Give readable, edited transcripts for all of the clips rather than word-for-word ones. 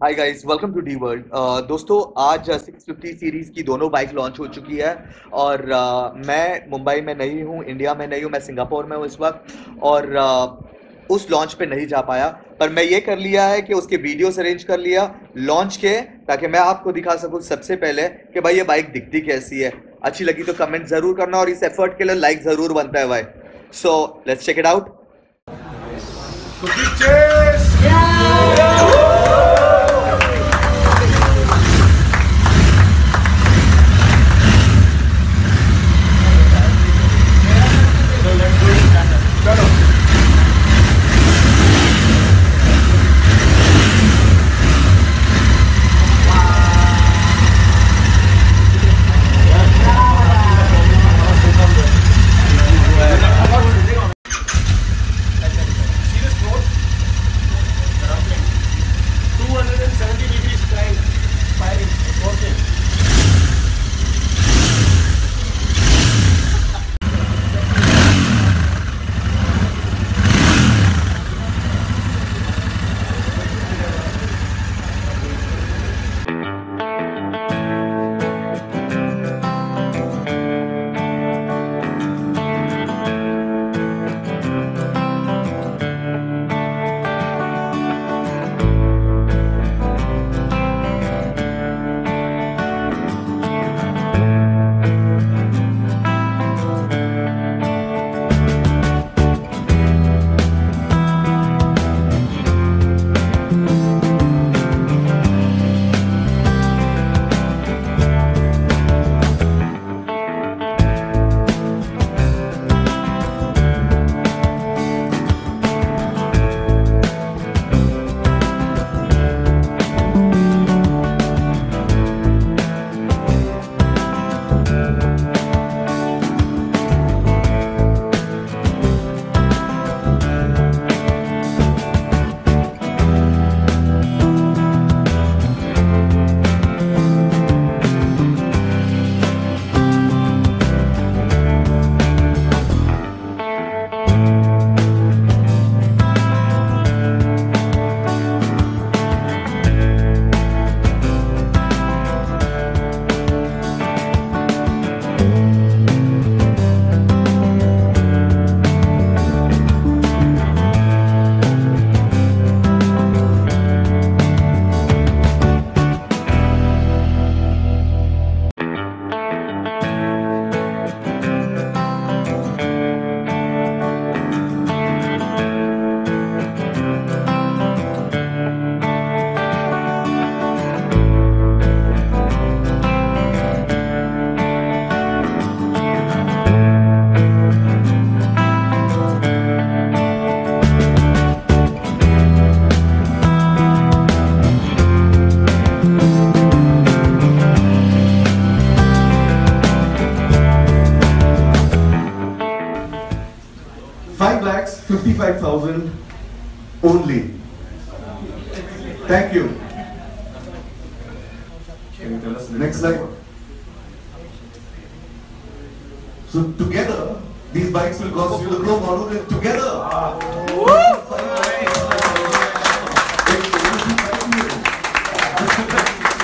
Hi guys, welcome to the world. दोस्तों, आज 650 series की दोनों बाइक लॉन्च हो चुकी है और मैं मुंबई में नहीं हूँ, इंडिया में नहीं हूँ, मैं सिंगापुर में हूँ इस वक्त। और उस लॉन्च पे नहीं जा पाया, पर मैं ये कर लिया है कि उसके वीडियोस अरेंज कर लिया लॉन्च के, ताकि मैं आपको दिखा सकूँ सबसे पहले कि भाई ये बाइक दिखती कैसी है। अच्छी लगी तो कमेंट ज़रूर करना और इस एफर्ट के लिए लाइक ज़रूर बनता है भाई। So let's check it out. $5,55,000 only. Thank you. Can you tell us the next slide? So together, these bikes will cost you the Pro model and together.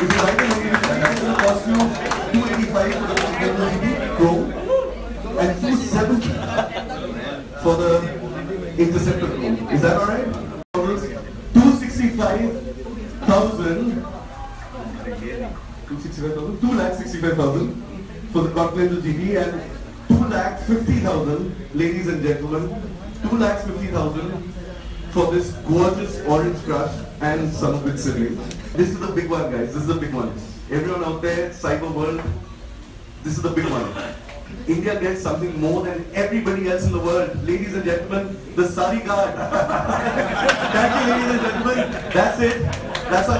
If you like it, it will cost you $285 for the continental Pro and $270 for the Interceptor Pro. Is that alright? 265,000 for the Continental GT and 250,000, ladies and gentlemen, 250,000 for this gorgeous orange crush and some of its siblings. This is the big one, guys. This is the big one. Everyone out there, cyber world, this is the big one. India gets something more than everybody else in the world. Ladies and gentlemen, the Sari Guard. Thank you, ladies and gentlemen. That's it. That's our